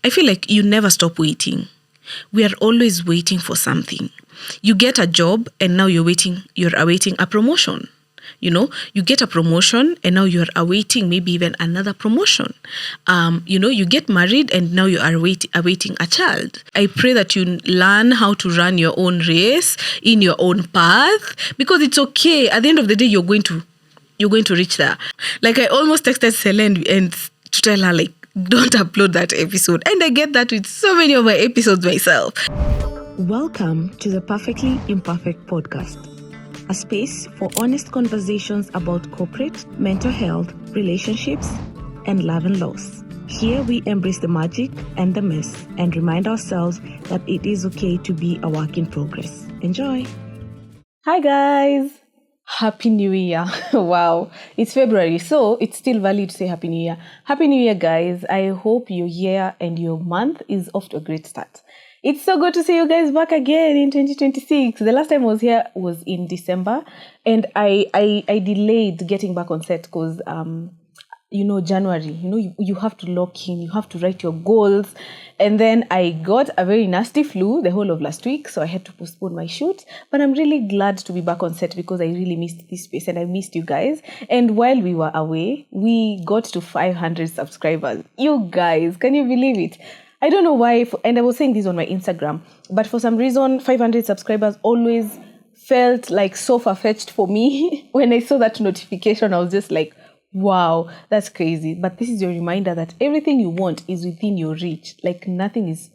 I feel like you never stop waiting. We are always waiting for something. You get a job and now you're awaiting a promotion. You get a promotion and now you're awaiting maybe even another promotion. You get married and now you are awaiting a child. I pray that you learn how to run your own race in your own path, because it's okay. At the end of the day, you're going to reach there. Like, I almost texted Selene and to tell her, like, don't upload that episode. And I get that with so many of my episodes myself. Welcome to the Perfectly Imperfect podcast, a space for honest conversations about corporate, mental health, relationships, and love and loss. Here we embrace the magic and the mess and remind ourselves that it is okay to be a work in progress. Enjoy. Hi guys. Happy New Year. Wow. It's February, so it's still valid to say Happy New Year. Happy New Year, guys. I hope your year and your month is off to a great start. It's so good to see you guys back again in 2026. The last time I was here was in December, and I delayed getting back on set because January, you have to lock in, you have to write your goals. And then I got a very nasty flu the whole of last week, so I had to postpone my shoot. But I'm really glad to be back on set because I really missed this space and I missed you guys. And while we were away, we got to 500 subscribers. You guys, can you believe it? I don't know why, and I was saying this on my Instagram, but for some reason, 500 subscribers always felt like so far-fetched for me. When I saw that notification, I was just like, wow, that's crazy. But this is your reminder that everything you want is within your reach. Like nothing is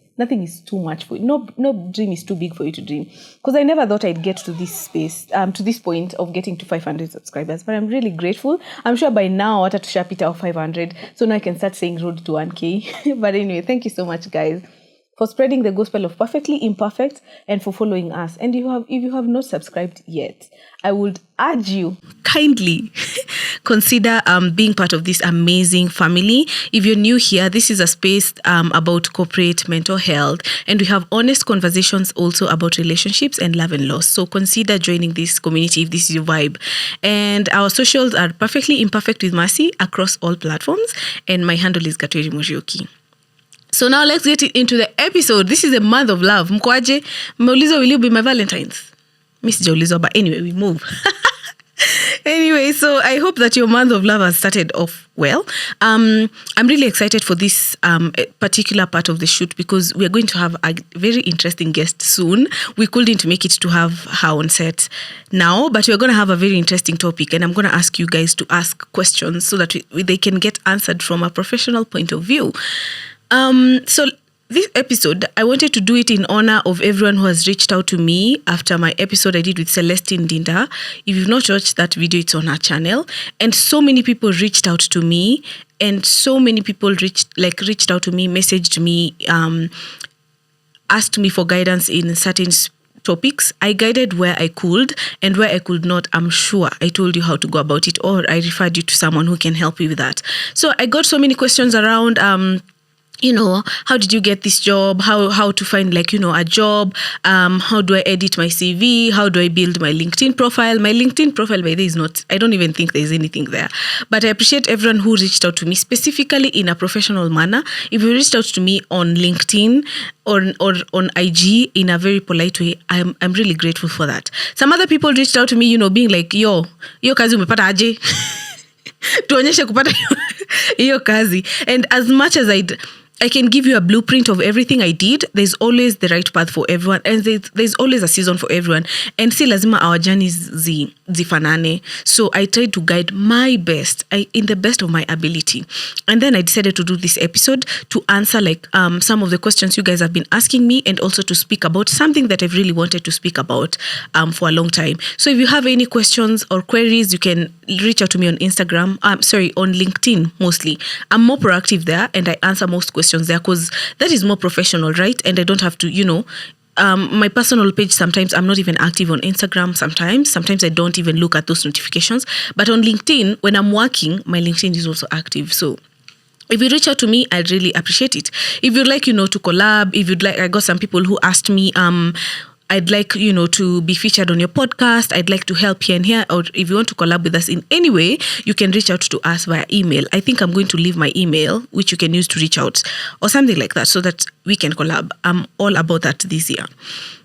too much for you. No dream is too big for you to dream. Because I never thought I'd get to this space, to this point of getting to 500 subscribers. But I'm really grateful. I'm sure by now I had to share it out 500. So now I can start saying road to 1K. But anyway, thank you so much, guys, for spreading the gospel of Perfectly Imperfect and for following us. And if you have not subscribed yet, I would urge you kindly consider being part of this amazing family. If you're new here, this is a space about corporate mental health, and we have honest conversations also about relationships and love and loss. So consider joining this community if this is your vibe. And our socials are Perfectly Imperfect with Mercy across all platforms, and my handle is Gatweri Mujioki. So now let's get into the episode. This is a month of love. Mkwaje, Maulizo, will you be my Valentine's? Miss Jaulizo, but anyway, we move. Anyway, so I hope that your month of love has started off well. I'm really excited for this particular part of the shoot because we are going to have a very interesting guest soon. We couldn't make it to have her on set now, but we're going to have a very interesting topic, and I'm going to ask you guys to ask questions so that they can get answered from a professional point of view. So this episode, I wanted to do it in honor of everyone who has reached out to me after my episode I did with Celestine Dinda. If you've not watched that video, it's on her channel. And so many people reached out to me, and so many people reached out to me, messaged me, asked me for guidance in certain topics. I guided where I could, and where I could not, I'm sure I told you how to go about it, or I referred you to someone who can help you with that. So I got so many questions around how did you get this job? How to find a job? How do I edit my CV? How do I build my LinkedIn profile? My LinkedIn profile, by the way, is not, I don't even think there's anything there. But I appreciate everyone who reached out to me, specifically in a professional manner. If you reached out to me on LinkedIn or on IG in a very polite way, I'm really grateful for that. Some other people reached out to me, being like, yo kazi umepata aje? Tuonyeshe kupata hiyo kazi. And as much as I can give you a blueprint of everything I did, there's always the right path for everyone, and there's always a season for everyone. And si lazima our journeys zifanane. So I tried to guide my best, in the best of my ability. And then I decided to do this episode to answer some of the questions you guys have been asking me, and also to speak about something that I've really wanted to speak about for a long time. So if you have any questions or queries, you can reach out to me on Instagram. On LinkedIn mostly. I'm more proactive there, and I answer most questions there because that is more professional, right? And I don't have to, my personal page, sometimes I'm not even active on Instagram. Sometimes I don't even look at those notifications. But on LinkedIn, when I'm working, my LinkedIn is also active. So if you reach out to me, I'd really appreciate it. If you'd like, to collab, if you'd like, I got some people who asked me, I'd like, to be featured on your podcast. I'd like to help here and here. Or if you want to collab with us in any way, you can reach out to us via email. I think I'm going to leave my email, which you can use to reach out or something like that so that we can collab. I'm all about that this year.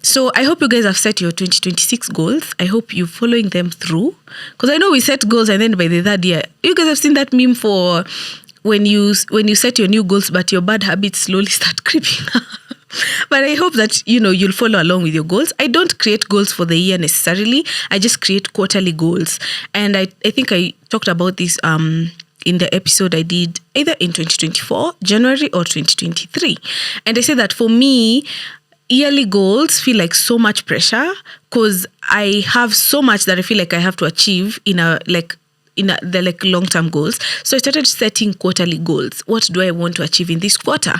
So I hope you guys have set your 2026 goals. I hope you're following them through. Because I know we set goals and then by the third year, you guys have seen that meme for when you set your new goals, but your bad habits slowly start creeping up. But I hope that, you'll follow along with your goals. I don't create goals for the year necessarily. I just create quarterly goals. And I think I talked about this in the episode I did either in 2024, January or 2023. And I said that for me, yearly goals feel like so much pressure because I have so much that I feel like I have to achieve in the long-term goals. So I started setting quarterly goals. What do I want to achieve in this quarter?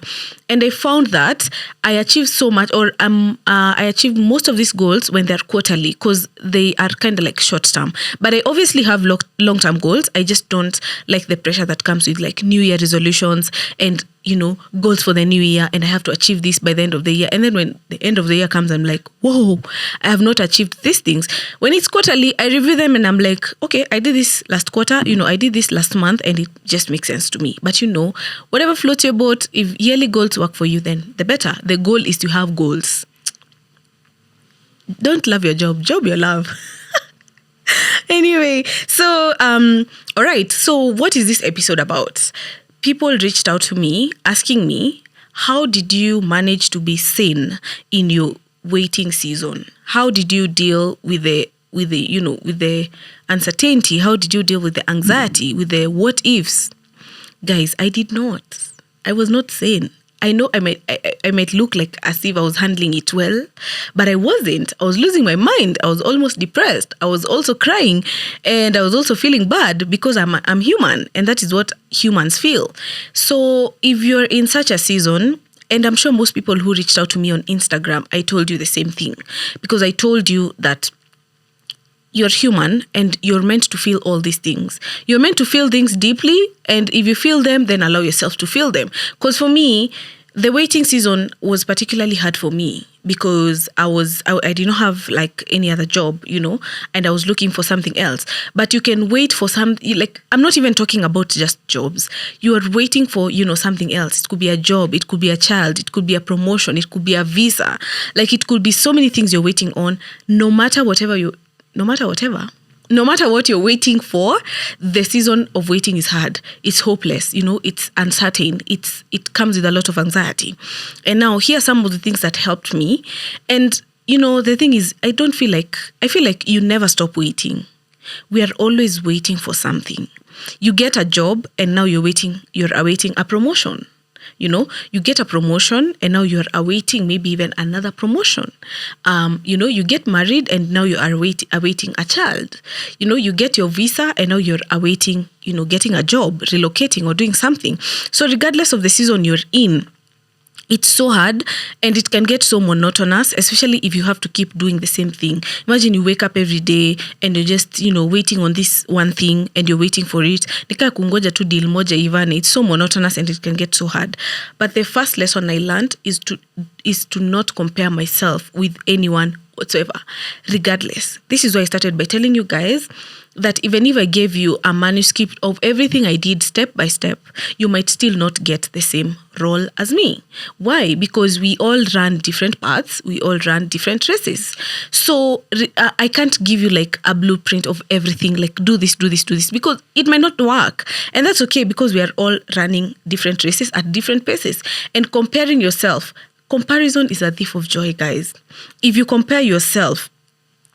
And I found that I achieved so much, or I achieved most of these goals when they're quarterly because they are kind of like short-term. But I obviously have long-term goals. I just don't like the pressure that comes with like New Year resolutions and goals for the new year, and I have to achieve this by the end of the year. And then when the end of the year comes, I'm like, whoa, I have not achieved these things. When it's quarterly, I review them and I'm like, okay, I did this last quarter, I did this last month, and it just makes sense to me. But whatever floats your boat, if yearly goals work for you, then the better. The goal is to have goals. Don't love your job your love. Anyway, so, all right. So what is this episode about? People reached out to me asking me, how did you manage to be sane in your waiting season? How did you deal with the uncertainty? How did you deal with the anxiety, with the what ifs? Guys, I did not. I was not sane. I know I might look like as if I was handling it well, but I wasn't. I was losing my mind. I was almost depressed. I was also crying, and I was also feeling bad because I'm human, and that is what humans feel. So if you're in such a season, and I'm sure most people who reached out to me on Instagram, I told you the same thing, because I told you that you're human and you're meant to feel all these things. You're meant to feel things deeply, and if you feel them, then allow yourself to feel them. Because for me, the waiting season was particularly hard for me because I did not have like any other job, and I was looking for something else. But you can wait for I'm not even talking about just jobs. You are waiting for, something else. It could be a job, it could be a child, it could be a promotion, it could be a visa. Like it could be so many things you're waiting on. No matter what you're waiting for, the season of waiting is hard. It's hopeless, it's uncertain. It comes with a lot of anxiety. And now here are some of the things that helped me. And, the thing is, I feel like you never stop waiting. We are always waiting for something. You get a job and now you're awaiting a promotion. You get a promotion and now you're awaiting maybe even another promotion. You get married and now you are awaiting a child. You get your visa and now you're awaiting, getting a job, relocating or doing something. So regardless of the season you're in, it's so hard and it can get so monotonous, especially if you have to keep doing the same thing. Imagine you wake up every day and you're just, waiting on this one thing and you're waiting for it. Nika kungoja tu deal moja ivane. It's so monotonous and it can get so hard. But the first lesson I learned is to not compare myself with anyone whatsoever, regardless. This is why I started by telling you guys that even if I gave you a manuscript of everything I did step by step, you might still not get the same role as me. Why? Because we all run different paths. We all run different races. So I can't give you like a blueprint of everything, like do this, because it might not work. And that's okay because we are all running different races at different paces. And comparison is a thief of joy, guys. If you compare yourself,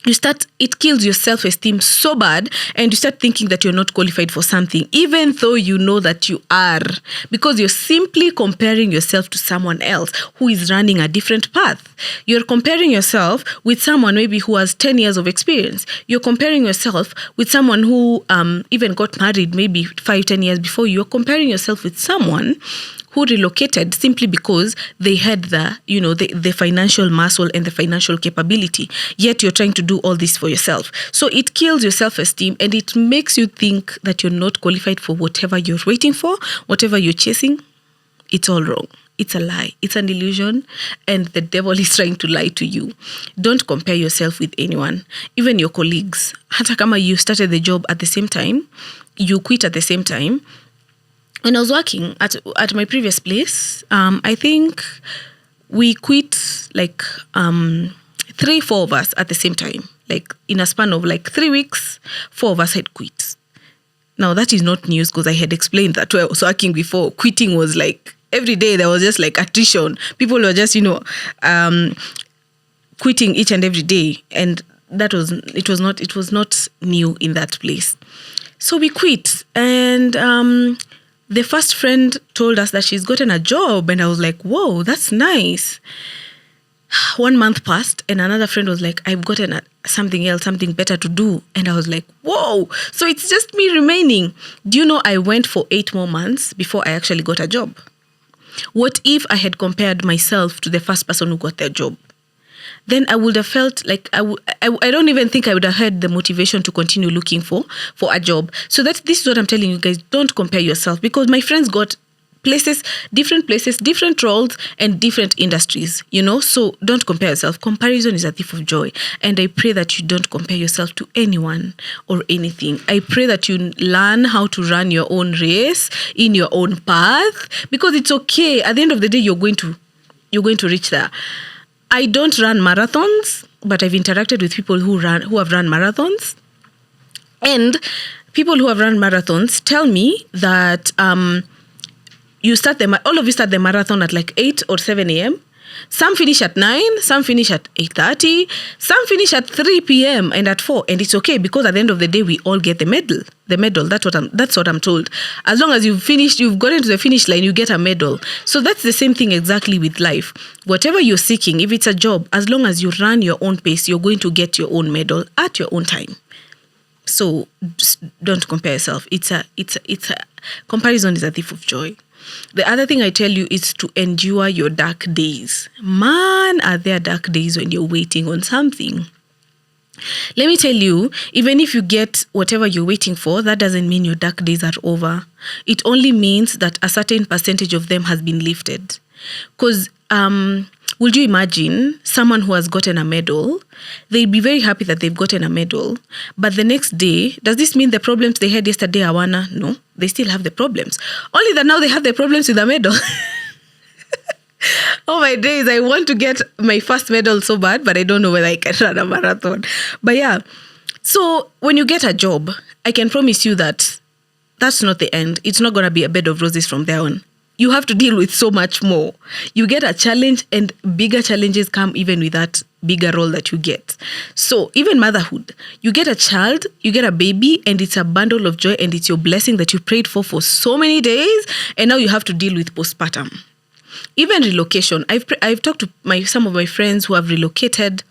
it kills your self-esteem so bad, and you start thinking that you're not qualified for something, even though you know that you are, because you're simply comparing yourself to someone else who is running a different path. You're comparing yourself with someone maybe who has 10 years of experience. You're comparing yourself with someone who even got married maybe 5-10 years before you. You're comparing yourself with someone who relocated simply because they had the financial muscle and the financial capability. Yet you're trying to do all this for yourself. So it kills your self-esteem and it makes you think that you're not qualified for whatever you're waiting for, whatever you're chasing. It's all wrong. it's a lie. It's an illusion, and the devil is trying to lie to you. Don't compare yourself with anyone, even your colleagues. Hata kama you started the job at the same time, you quit at the same time. When I was working at my previous place, I think we quit like 3-4 of us at the same time. Like in a span of like 3 weeks, 4 of us had quit. Now that is not news because I had explained that where I was working before. Quitting was like every day there was just like attrition. People were just, quitting each and every day. And it was not new in that place. So we quit. And the first friend told us that she's gotten a job. And I was like, whoa, that's nice. 1 month passed and another friend was like, I've gotten something else, something better to do. And I was like, whoa, so it's just me remaining. Do you know I went for 8 more months before I actually got a job? What if I had compared myself to the first person who got their job? Then I would have felt like I don't even think I would have had the motivation to continue looking for a job. So this is what I'm telling you guys, don't compare yourself, because my friends got places, different roles and different industries, so don't compare yourself. Comparison is a thief of joy. And I pray that you don't compare yourself to anyone or anything. I pray that you learn how to run your own race in your own path, because it's okay. At the end of the day, you're going to reach there. I don't run marathons, but I've interacted with people who have run marathons. And people who have run marathons tell me that all of you start the marathon at like 8 or 7 a.m. Some finish at 9, some finish at 8:30, some finish at 3 p.m. and at 4. And it's okay, because at the end of the day, we all get the medal. That's what I'm told. As long as you've gotten to the finish line, you get a medal. So that's the same thing exactly with life. Whatever you're seeking, if it's a job, as long as you run your own pace, you're going to get your own medal at your own time. So just don't compare yourself. Comparison is a thief of joy. The other thing I tell you is to endure your dark days. Man, are there dark days when you're waiting on something. Let me tell you, even if you get whatever you're waiting for, that doesn't mean your dark days are over. It only means that a certain percentage of them has been lifted. Because would you imagine someone who has gotten a medal? They'd be very happy that they've gotten a medal. But the next day, does this mean the problems they had yesterday are wana? No, they still have the problems. Only that now they have the problems with the medal. Oh my days, I want to get my first medal so bad, but I don't know whether I can run a marathon. But yeah, so when you get a job, I can promise you that that's not the end. It's not going to be a bed of roses from there on. You have to deal with so much more. You get a challenge, and bigger challenges come even with that bigger role that you get. So even motherhood, you get a child, you get a baby, and it's a bundle of joy, and it's your blessing that you prayed for so many days, and now you have to deal with postpartum. Even relocation. I've talked to some of my friends who have relocated,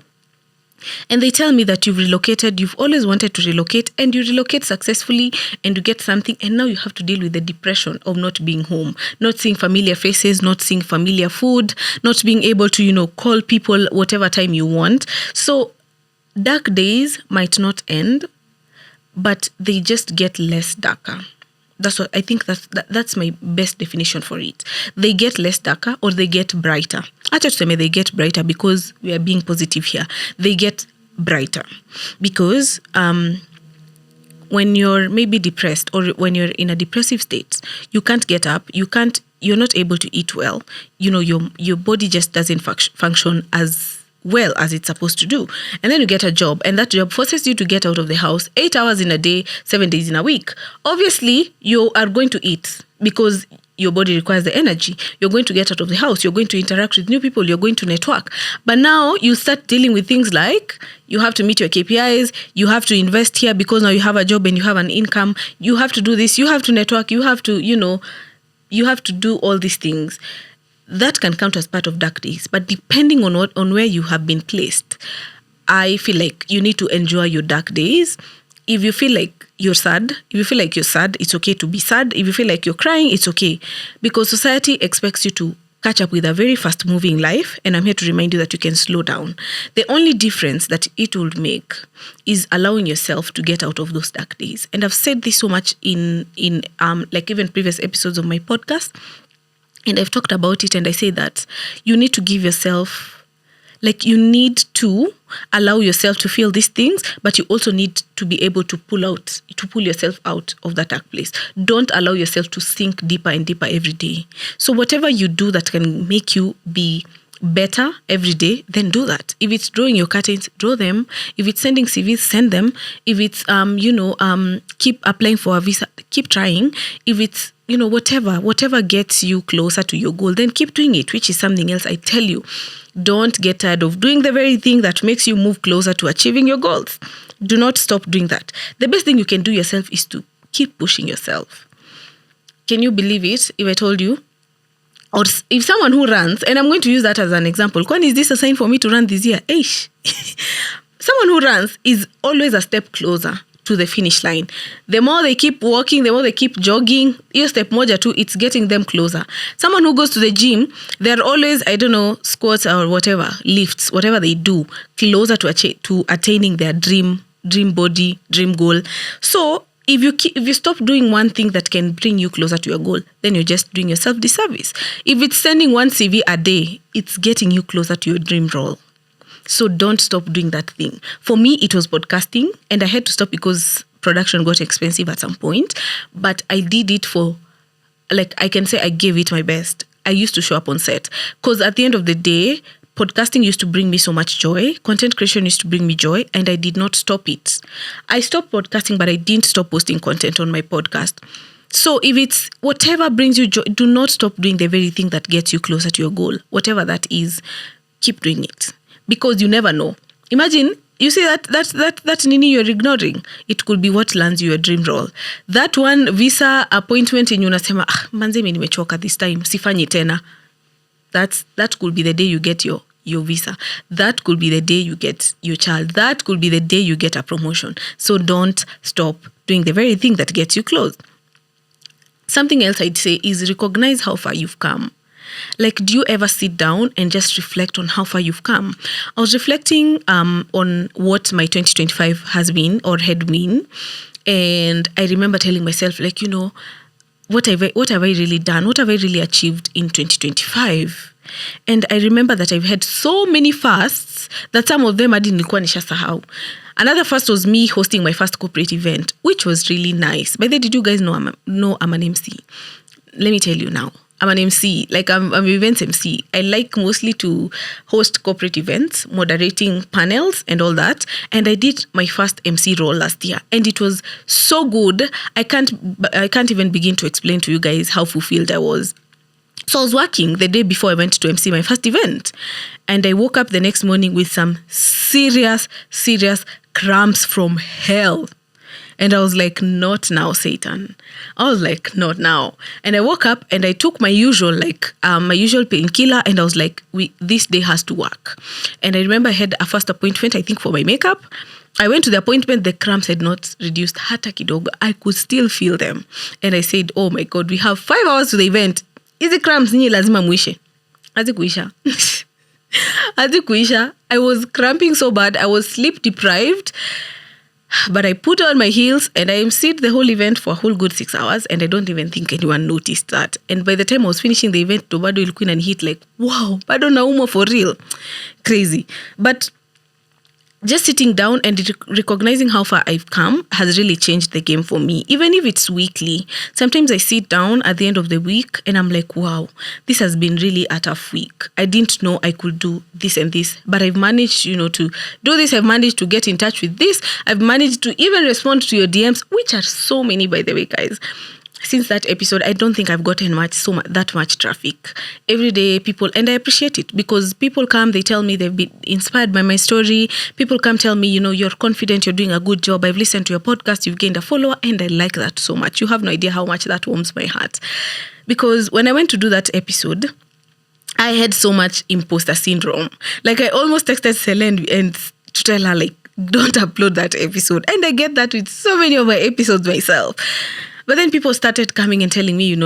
and they tell me that you've relocated, you've always wanted to relocate, and you relocate successfully, and you get something, and now you have to deal with the depression of not being home, not seeing familiar faces, not seeing familiar food, not being able to, call people whatever time you want. So dark days might not end, but they just get less darker. That's what I think. That's my best definition for it. They get less darker, or they get brighter. Actually, they get brighter because we are being positive here. They get brighter because when you're maybe depressed, or when you're in a depressive state, you can't get up. You're not able to eat well. Your body just doesn't function as well as it's supposed to do. And then you get a job, and that job forces you to get out of the house 8 hours in a day, 7 days in a week. Obviously, you are going to eat because your body requires the energy. You're going to get out of the house. You're going to interact with new people. You're going to network. But now you start dealing with things like you have to meet your KPIs. You have to invest here because now you have a job and you have an income. You have to do this. You have to network. You have to, you have to do all these things. That can count as part of dark days. But depending on where you have been placed, I feel like you need to enjoy your dark days. If you feel like you're sad, it's okay to be sad. If you feel like you're crying, it's okay. Because society expects you to catch up with a very fast-moving life, and I'm here to remind you that you can slow down. The only difference that it will make is allowing yourself to get out of those dark days. And I've said this so much in like even previous episodes of my podcast. And I've talked about it, and I say that you need to give yourself, like, you need to allow yourself to feel these things, but you also need to be able to pull yourself out of that dark place. Don't allow yourself to sink deeper and deeper every day. So whatever you do that can make you be better every day, then do that. If it's drawing your curtains, draw them. If it's sending CVs, send them. If it's keep applying for a visa, keep trying. If it's whatever gets you closer to your goal, then keep doing it, which is something else I tell you. Don't get tired of doing the very thing that makes you move closer to achieving your goals. Do not stop doing that. The best thing you can do yourself is to keep pushing yourself. Can you believe it if I told you? Or if someone who runs, and I'm going to use that as an example, when is this a sign for me to run this year? Eish. Someone who runs is always a step closer to the finish line. The more they keep walking, the more they keep jogging, your step moja too, it's getting them closer. Someone who goes to the gym, they're always, squats or whatever, lifts, whatever they do, closer to attaining their dream body, dream goal. So if you stop doing one thing that can bring you closer to your goal, then you're just doing yourself disservice. If it's sending one CV a day, it's getting you closer to your dream role. So don't stop doing that thing. For me, it was podcasting, and I had to stop because production got expensive at some point. But I did it for, I can say I gave it my best. I used to show up on set because at the end of the day, podcasting used to bring me so much joy. Content creation used to bring me joy, and I did not stop it. I stopped podcasting, but I didn't stop posting content on my podcast. So if it's whatever brings you joy, do not stop doing the very thing that gets you closer to your goal. Whatever that is, keep doing it. Because you never know. Imagine, you see that nini you're ignoring. It could be what lands you your dream role. That one visa appointment in unasema, manze mimi nimechoka this time, sifanyi tena. That could be the day you get your visa. That could be the day you get your child. That could be the day you get a promotion. So don't stop doing the very thing that gets you close. Something else I'd say is recognize how far you've come. Like, do you ever sit down and just reflect on how far you've come? I was reflecting on what my 2025 has been or had been. And I remember telling myself, what have I really done? What have I really achieved in 2025? And I remember that I've had so many fasts that some of them I didn't nishasahau. Another fast was me hosting my first corporate event, which was really nice. By the way, did you guys know I'm an MC? Let me tell you now. I'm an MC, I'm an events MC. I like mostly to host corporate events, moderating panels and all that. And I did my first MC role last year. And it was so good. I can't even begin to explain to you guys how fulfilled I was. So I was working the day before I went to MC my first event. And I woke up the next morning with some serious cramps from hell. And I was like, not now, Satan. I was like, not now. And I woke up and I took my usual painkiller, and I was like, this day has to work. And I remember I had a first appointment, I think, for my makeup. I went to the appointment, the cramps had not reduced hata kidogo. I could still feel them. And I said, oh my God, we have 5 hours to the event. Hizi cramps ninyi lazima muishe. Hazikuisha. I was cramping so bad. I was sleep deprived. But I put on my heels and I emceed the whole event for a whole good 6 hours, and I don't even think anyone noticed that. And by the time I was finishing the event, bado ilikuwa inanihit like, wow, bado naumwa for real. Crazy. But just sitting down and recognizing how far I've come has really changed the game for me. Even if it's weekly, sometimes I sit down at the end of the week and I'm like, wow, this has been really a tough week. I didn't know I could do this and this, but I've managed, to do this. I've managed to get in touch with this. I've managed to even respond to your DMs, which are so many, by the way, guys. Since that episode, I don't think I've gotten that much traffic. Every day, people, and I appreciate it because people come, they tell me they've been inspired by my story. People come tell me, you're confident, you're doing a good job. I've listened to your podcast, you've gained a follower, and I like that so much. You have no idea how much that warms my heart. Because when I went to do that episode, I had so much imposter syndrome. I almost texted Selene and to tell her, don't upload that episode. And I get that with so many of my episodes myself. But then people started coming and telling me, you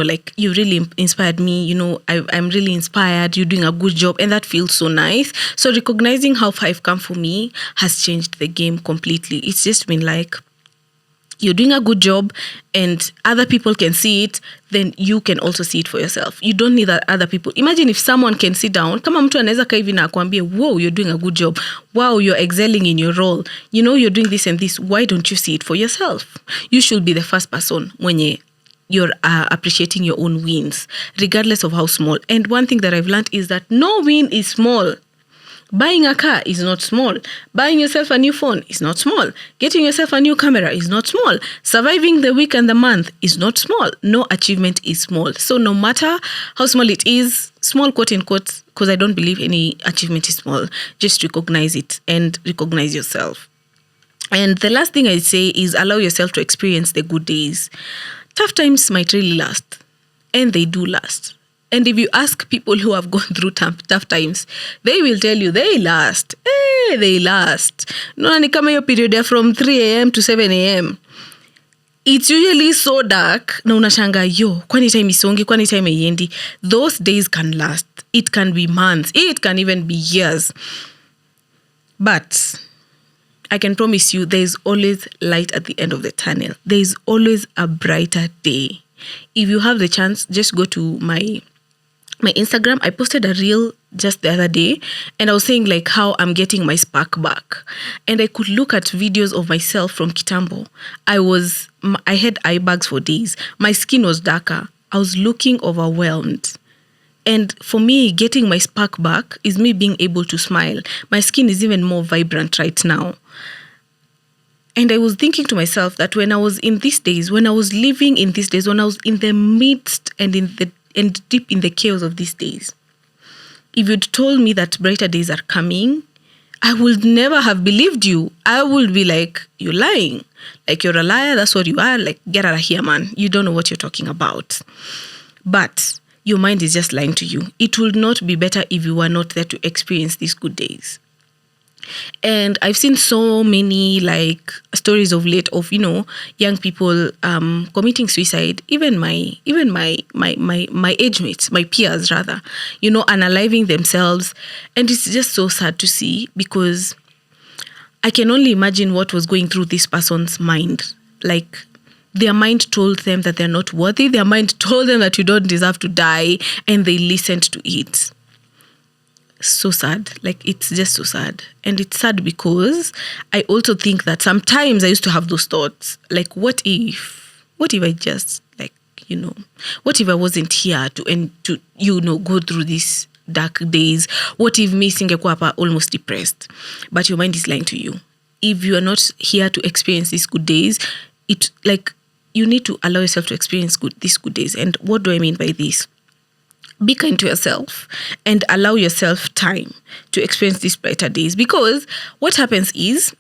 really inspired me. I'm really inspired. You're doing a good job. And that feels so nice. So recognizing how far I've come for me has changed the game completely. It's just been you're doing a good job and other people can see it, then you can also see it for yourself. You don't need that other people. Imagine if someone can sit down, kama mtu anaweza kaa hivi na akwambie, wow, you're doing a good job. Wow, you're excelling in your role. You know, you're doing this and this. Why don't you see it for yourself? You should be the first person when you're appreciating your own wins, regardless of how small. And one thing that I've learned is that no win is small. Buying a car is not small. Buying yourself a new phone is not small. Getting yourself a new camera is not small. Surviving the week and the month is not small. No achievement is small. So no matter how small it is, small quote in quotes, because I don't believe any achievement is small, just recognize it and recognize yourself. And the last thing I say is allow yourself to experience the good days. Tough times might really last, and they do last. And if you ask people who have gone through tough times, they will tell you they last. They last. No, ni kama hiyo period from 3 a.m. to 7 a.m. It's usually so dark. Na unashanga, kwani time isongi, kwani time haiendi. Those days can last. It can be months. It can even be years. But I can promise you there is always light at the end of the tunnel. There is always a brighter day. If you have the chance, just go to my Instagram. I posted a reel just the other day and I was saying like how I'm getting my spark back. And I could look at videos of myself from Kitambo. I had eye bags for days. My skin was darker. I was looking overwhelmed. And for me, getting my spark back is me being able to smile. My skin is even more vibrant right now. And I was thinking to myself that when I was in these days, when I was living in these days, when I was in the midst and deep in the chaos of these days, if you'd told me that brighter days are coming, I would never have believed you. I would be like, you're lying. Like, you're a liar. That's what you are. Like, get out of here, man. You don't know what you're talking about. But your mind is just lying to you. It would not be better if you were not there to experience these good days. And I've seen so many like stories of late of, young people committing suicide, even my age mates, my peers rather, unaliving themselves. And it's just so sad to see, because I can only imagine what was going through this person's mind. Like, their mind told them that they're not worthy. Their mind told them that you don't deserve to die, and they listened to it. So sad. Like, it's just so sad. And it's sad because I also think that sometimes I used to have those thoughts. Like, what if I just, like, what if I wasn't here to go through these dark days? What if me singekuwa hapa almost depressed? But your mind is lying to you. If you are not here to experience these good days, you need to allow yourself to experience these good days. And what do I mean by this? Be kind to yourself and allow yourself time to experience these brighter days. Because what happens is,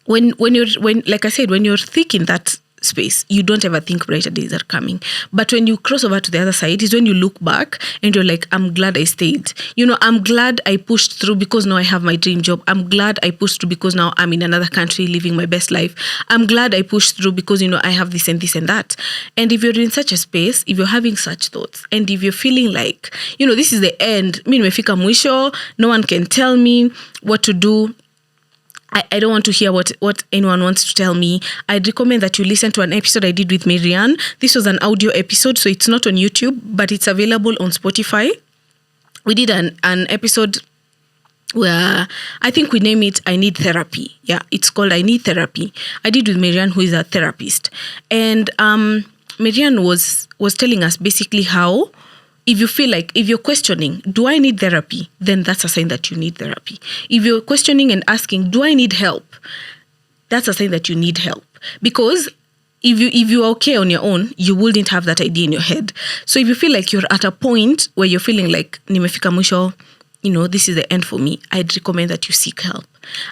when like I said, when you're thick in that space, you don't ever think brighter days are coming. But when you cross over to the other side is when you look back and you're like, I'm glad I stayed. I'm glad I pushed through, because now I have my dream job. I'm glad I pushed through because now I'm in another country living my best life. I'm glad I pushed through because, I have this and this and that. And if you're in such a space, if you're having such thoughts, and if you're feeling like, this is the end, nimefika mwisho, no one can tell me what to do, I don't want to hear what anyone wants to tell me, I'd recommend that you listen to an episode I did with Marianne. This was an audio episode, so it's not on YouTube, but it's available on Spotify. We did an episode where I think we name it I Need Therapy. Yeah, it's called I Need Therapy. I did with Marianne, who is a therapist. And Marianne was telling us basically how, if you feel like, if you're questioning, do I need therapy? Then that's a sign that you need therapy. If you're questioning and asking, do I need help? That's a sign that you need help. Because if you're okay on your own, you wouldn't have that idea in your head. So if you feel like you're at a point where you're feeling like, nimefika mwisho, this is the end for me, I'd recommend that you seek help.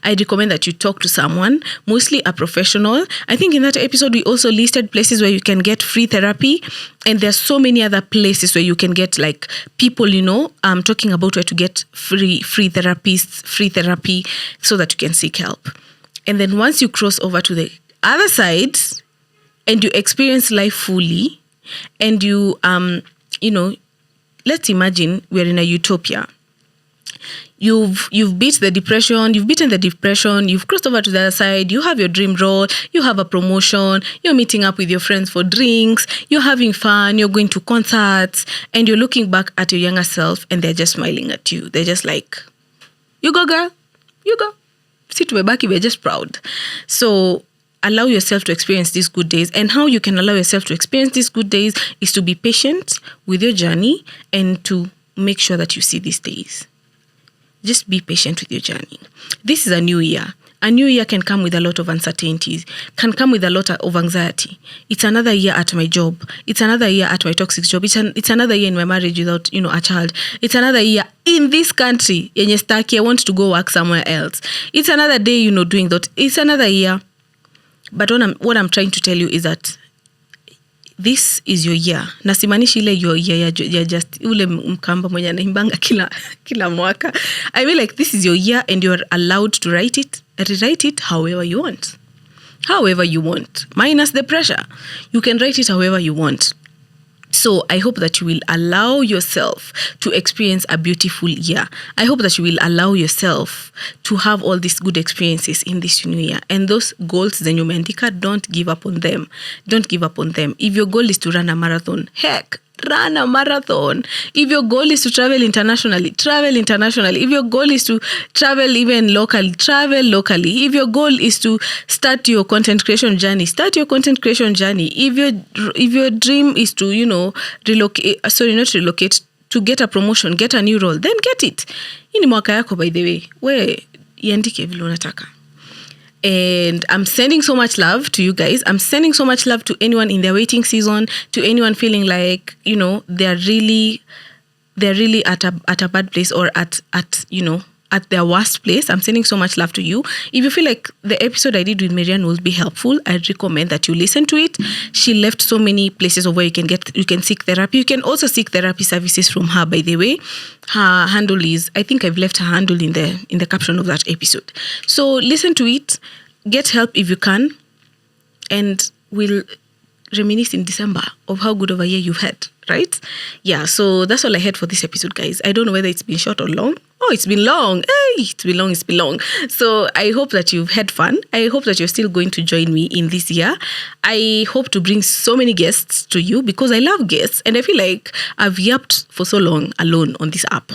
I'd recommend that you talk to someone, mostly a professional. I think in that episode, we also listed places where you can get free therapy. And there's so many other places where you can get like people, talking about where to get free therapists, free therapy, so that you can seek help. And then once you cross over to the other side and you experience life fully, and you, let's imagine we're in a utopia. You've beaten the depression, you've crossed over to the other side, you have your dream role, you have a promotion, you're meeting up with your friends for drinks, you're having fun, you're going to concerts, and you're looking back at your younger self and they're just smiling at you. They're just like, you go, girl, you go. Sit back, we're just proud. So allow yourself to experience these good days. And how you can allow yourself to experience these good days is to be patient with your journey and to make sure that you see these days. Just be patient with your journey. This is a new year. A new year can come with a lot of uncertainties, can come with a lot of anxiety. It's another year at my job. It's another year at my toxic job. It's another year in my marriage without, a child. It's another year in this country. I want to go work somewhere else. It's another day, doing that. It's another year. But what I'm trying to tell you is that this is your year. Nasimanishi ile your year ya just ule mkamba mwenye anaimbanga kila mwaka. I mean, like, this is your year and you're allowed to rewrite it however you want. However you want. Minus the pressure. You can write it however you want. So I hope that you will allow yourself to experience a beautiful year. I hope that you will allow yourself to have all these good experiences in this new year. And those goals, zenye umeandika, don't give up on them. Don't give up on them. If your goal is to run a marathon, heck, run a marathon. If your goal is to travel internationally, travel internationally. If your goal is to travel even locally, travel locally. If your goal is to start your content creation journey, start your content creation journey. If your dream is to, to get a promotion, get a new role, then get it. Hii ni mwaka yako, by the way. We iandike vile unataka. And I'm sending so much love to you guys. I'm sending so much love to anyone in their waiting season, to anyone feeling like, they're really at a bad place or at their worst place. I'm sending so much love to you. If you feel like the episode I did with Marianne will be helpful, I recommend that you listen to it. She left so many places of where you can seek therapy. You can also seek therapy services from her, by the way. Her handle is, I think I've left her handle in the caption of that episode. So listen to it, get help if you can, and we'll reminisce in December of how good of a year you've had, right? Yeah, so that's all I had for this episode, guys. I don't know whether it's been short or long. Oh, it's been long. Hey, it's been long. So I hope that you've had fun. I hope that you're still going to join me in this year. I hope to bring so many guests to you because I love guests and I feel like I've yapped for so long alone on this app.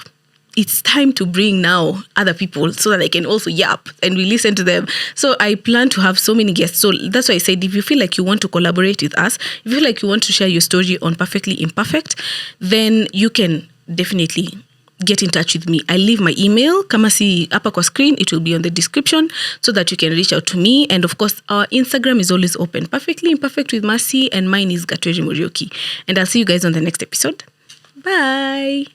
It's time to bring now other people so that they can also yap and we listen to them. So I plan to have so many guests. So that's why I said, if you feel like you want to collaborate with us, if you feel like you want to share your story on Perfectly Imperfect, then you can definitely get in touch with me. I leave my email, kama si hapa kwa screen, it will be on the description so that you can reach out to me. And of course, our Instagram is always open, Perfectly Imperfect with Mercy, and mine is Gatweri Morioki. And I'll see you guys on the next episode. Bye.